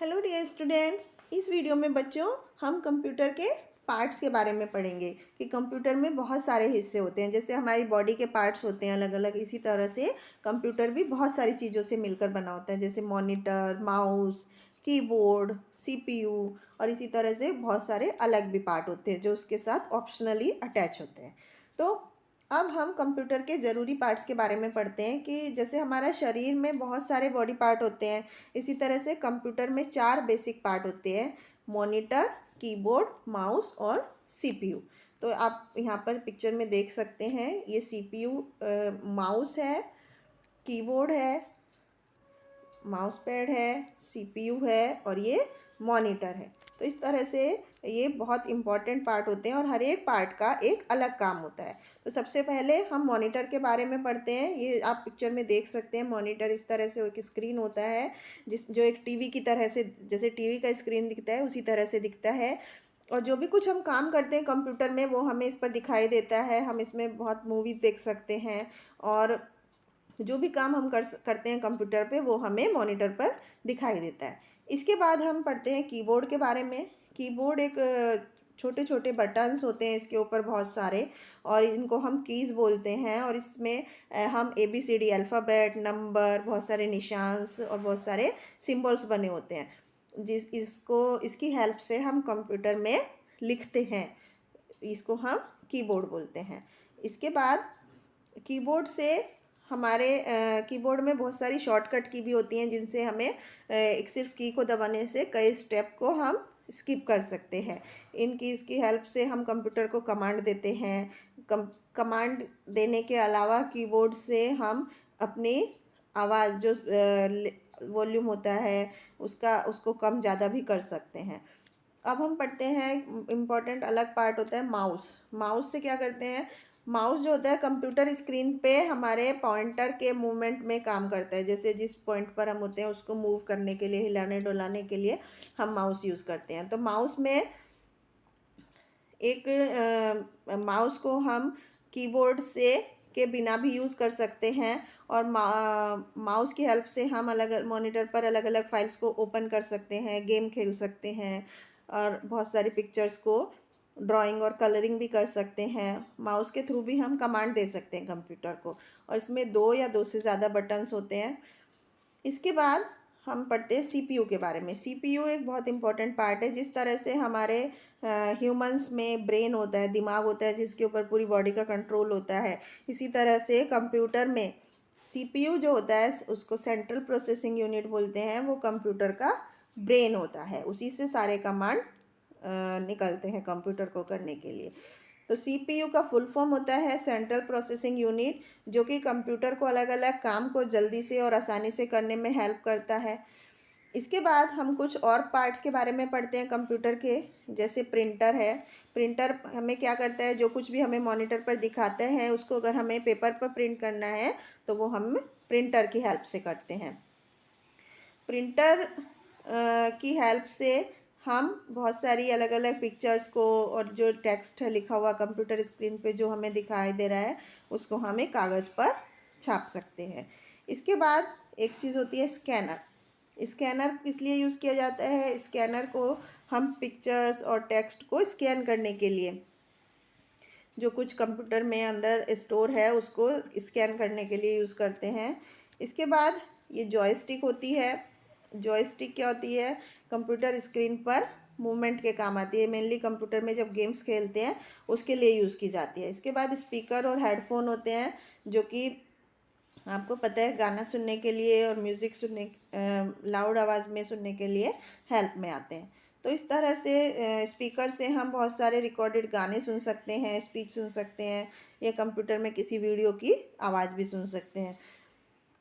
Hello dear students, इस video में बच्चों हम कंप्यूटर के पार्ट्स के बारे में पढ़ेंगे कि कंप्यूटर में बहुत सारे हिस्से होते हैं। जैसे हमारी बॉडी के पार्ट्स होते हैं अलग अलग, इसी तरह से कंप्यूटर भी बहुत सारी चीज़ों से मिलकर बना होता है। जैसे मॉनिटर, माउस, कीबोर्ड, सीपीयू और इसी तरह से बहुत सारे अलग भी पार्ट होते हैं जो उसके साथ ऑप्शनली अटैच होते हैं। तो अब हम कंप्यूटर के ज़रूरी पार्ट्स के बारे में पढ़ते हैं कि जैसे हमारा शरीर में बहुत सारे बॉडी पार्ट होते हैं, इसी तरह से कंप्यूटर में 4 बेसिक पार्ट होते हैं: मॉनिटर, कीबोर्ड, माउस और सीपीयू। तो आप यहाँ पर पिक्चर में देख सकते हैं, ये सीपीयू माउस है, कीबोर्ड है, माउस पैड है, सीपीयू है और ये मॉनिटर है। तो इस तरह से ये बहुत इम्पॉर्टेंट पार्ट होते हैं और हर एक पार्ट का एक अलग काम होता है। तो सबसे पहले हम मॉनिटर के बारे में पढ़ते हैं। ये आप पिक्चर में देख सकते हैं, मॉनिटर इस तरह से एक स्क्रीन होता है जो एक टीवी की तरह से, जैसे टीवी का स्क्रीन दिखता है उसी तरह से दिखता है। और जो भी कुछ हम काम करते हैं कंप्यूटर में वो हमें इस पर दिखाई देता है। हम इसमें बहुत मूवीज़ देख सकते हैं और जो भी काम हम करते हैं कंप्यूटर पे वो हमें मॉनिटर पर दिखाई देता है। इसके बाद हम पढ़ते हैं कीबोर्ड के बारे में। कीबोर्ड एक छोटे छोटे बटन्स होते हैं इसके ऊपर बहुत सारे, और इनको हम कीज़ बोलते हैं। और इसमें हम ABCD अल्फ़ाबेट, नंबर, बहुत सारे निशांस और बहुत सारे सिंबल्स बने होते हैं इसकी हेल्प से हम कंप्यूटर में लिखते हैं। इसको हम कीबोर्ड बोलते हैं। इसके बाद कीबोर्ड से हमारे कीबोर्ड में बहुत सारी शॉर्टकट की भी होती हैं जिनसे हमें एक सिर्फ की को दबाने से कई स्टेप को हम स्किप कर सकते हैं। इन कीज़ की हेल्प से हम कंप्यूटर को कमांड देते हैं। कमांड देने के अलावा कीबोर्ड से हम अपनी आवाज़ जो वॉल्यूम होता है उसको कम ज़्यादा भी कर सकते हैं। अब हम पढ़ते हैं, इम्पॉर्टेंट अलग पार्ट होता है माउस। माउस से क्या करते हैं, माउस जो होता है कंप्यूटर स्क्रीन पे हमारे पॉइंटर के मूवमेंट में काम करता है। जैसे जिस पॉइंट पर हम होते हैं उसको मूव करने के लिए, हिलाने डुलाने के लिए हम माउस यूज़ करते हैं। तो माउस में माउस को हम कीबोर्ड से के बिना भी यूज़ कर सकते हैं। और माउस की हेल्प से हम अलग मॉनिटर पर अलग अलग फाइल्स को ओपन कर सकते हैं, गेम खेल सकते हैं और बहुत सारी पिक्चर्स को ड्राइंग और कलरिंग भी कर सकते हैं। माउस के थ्रू भी हम कमांड दे सकते हैं कंप्यूटर को। और इसमें 2 या 2 से ज़्यादा बटन्स होते हैं। इसके बाद हम पढ़ते हैं सीपीयू के बारे में। सीपीयू एक बहुत इंपॉर्टेंट पार्ट है। जिस तरह से हमारे ह्यूमंस में ब्रेन होता है, दिमाग होता है जिसके ऊपर पूरी बॉडी का कंट्रोल होता है, इसी तरह से कंप्यूटर में सीपीयू जो होता है उसको सेंट्रल प्रोसेसिंग यूनिट बोलते हैं। वो कंप्यूटर का ब्रेन होता है, उसी से सारे कमांड निकलते हैं कंप्यूटर को करने के लिए। तो सीपीयू का फुल फॉर्म होता है सेंट्रल प्रोसेसिंग यूनिट, जो कि कंप्यूटर को अलग अलग काम को जल्दी से और आसानी से करने में हेल्प करता है। इसके बाद हम कुछ और पार्ट्स के बारे में पढ़ते हैं कंप्यूटर के। जैसे प्रिंटर है। प्रिंटर हमें क्या करता है, जो कुछ भी हमें मॉनिटर पर दिखाते हैं उसको अगर हमें पेपर पर प्रिंट करना है तो वो हम प्रिंटर की हेल्प से करते हैं। प्रिंटर की हेल्प से हम बहुत सारी अलग अलग पिक्चर्स को और जो टेक्स्ट है लिखा हुआ कंप्यूटर स्क्रीन पे जो हमें दिखाई दे रहा है उसको हम एक कागज़ पर छाप सकते हैं। इसके बाद एक चीज़ होती है स्कैनर। स्कैनर किस लिए यूज़ किया जाता है, स्कैनर को हम पिक्चर्स और टेक्स्ट को स्कैन करने के लिए, जो कुछ कंप्यूटर में अंदर स्टोर है उसको स्कैन करने के लिए यूज़ करते हैं। इसके बाद ये जॉयस्टिक होती है। जॉयस्टिक क्या होती है, कंप्यूटर स्क्रीन पर मूवमेंट के काम आती है। मेनली कंप्यूटर में जब गेम्स खेलते हैं उसके लिए यूज़ की जाती है। इसके बाद स्पीकर और हेडफोन होते हैं, जो कि आपको पता है गाना सुनने के लिए और म्यूज़िक सुनने, लाउड आवाज़ में सुनने के लिए हेल्प में आते हैं। तो इस तरह से स्पीकर से हम बहुत सारे रिकॉर्डेड गाने सुन सकते हैं, स्पीच सुन सकते हैं, या कंप्यूटर में किसी वीडियो की आवाज़ भी सुन सकते हैं।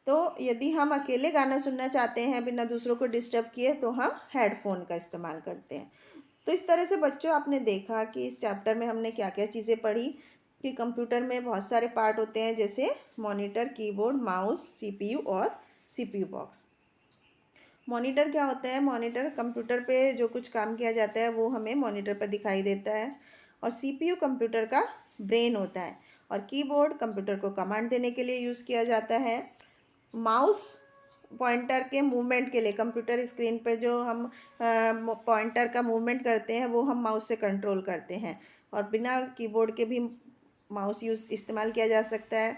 तो यदि हम अकेले गाना सुनना चाहते हैं बिना दूसरों को डिस्टर्ब किए तो हम हेडफोन का इस्तेमाल करते हैं। तो इस तरह से बच्चों आपने देखा कि इस चैप्टर में हमने क्या क्या चीज़ें पढ़ी कि कंप्यूटर में बहुत सारे पार्ट होते हैं, जैसे मॉनिटर, कीबोर्ड, माउस, सीपीयू और सीपीयू बॉक्स। मॉनिटर क्या होता है, मॉनिटर कंप्यूटर पे जो कुछ काम किया जाता है वो हमें मॉनिटर पर दिखाई देता है। और सीपीयू कंप्यूटर का ब्रेन होता है। और कीबोर्ड कंप्यूटर को कमांड देने के लिए यूज़ किया जाता है। माउस पॉइंटर के मूवमेंट के लिए, कंप्यूटर स्क्रीन पर जो हम पॉइंटर का मूवमेंट करते हैं वो हम माउस से कंट्रोल करते हैं, और बिना कीबोर्ड के भी माउस इस्तेमाल किया जा सकता है।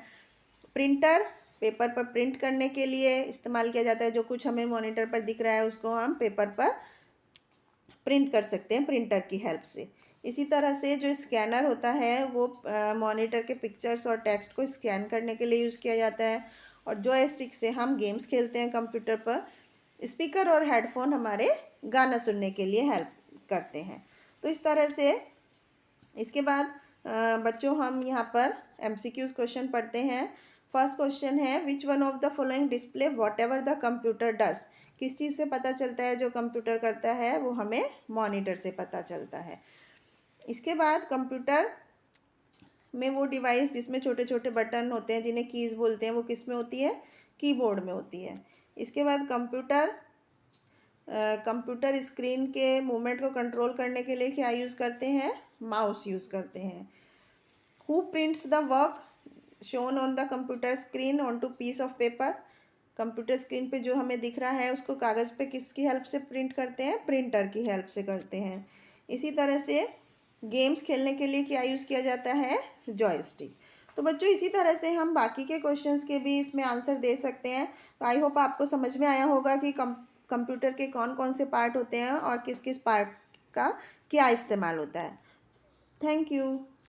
प्रिंटर, पेपर पर प्रिंट करने के लिए इस्तेमाल किया जाता है। जो कुछ हमें मॉनिटर पर दिख रहा है उसको हम पेपर पर प्रिंट कर सकते हैं प्रिंटर की हेल्प से। इसी तरह से जो स्कैनर होता है वो मॉनिटर के पिक्चर्स और टेक्स्ट को स्कैन करने के लिए यूज़ किया जाता है। और जॉयस्टिक से हम गेम्स खेलते हैं कंप्यूटर पर। स्पीकर और हेडफोन हमारे गाना सुनने के लिए हेल्प करते हैं। तो इस तरह से इसके बाद बच्चों हम यहाँ पर MCQs क्वेश्चन पढ़ते हैं। फर्स्ट क्वेश्चन है, which one of the following display what ever the computer does. किस चीज़ से पता चलता है जो कंप्यूटर करता है वो हमें मॉनिटर से पता चलता है। इसके बाद कंप्यूटर में वो डिवाइस जिसमें छोटे छोटे बटन होते हैं जिन्हें कीज़ बोलते हैं वो किस में होती है, कीबोर्ड में होती है। इसके बाद कंप्यूटर स्क्रीन के मूवमेंट को कंट्रोल करने के लिए क्या यूज़ करते हैं, माउस यूज़ करते हैं। Who prints the work shown on the computer screen on to piece of paper. Computer screen पे जो हमें दिख रहा है उसको कागज़ पे किसकी हेल्प से प्रिंट करते हैं, प्रिंटर की हेल्प से करते हैं। इसी तरह से गेम्स खेलने के लिए क्या यूज़ किया जाता है, जॉयस्टिक। तो बच्चों इसी तरह से हम बाकी के क्वेश्चंस के भी इसमें आंसर दे सकते हैं। तो आई होप आपको समझ में आया होगा कि कंप्यूटर के कौन कौन से पार्ट होते हैं और किस किस पार्ट का क्या इस्तेमाल होता है। Thank you.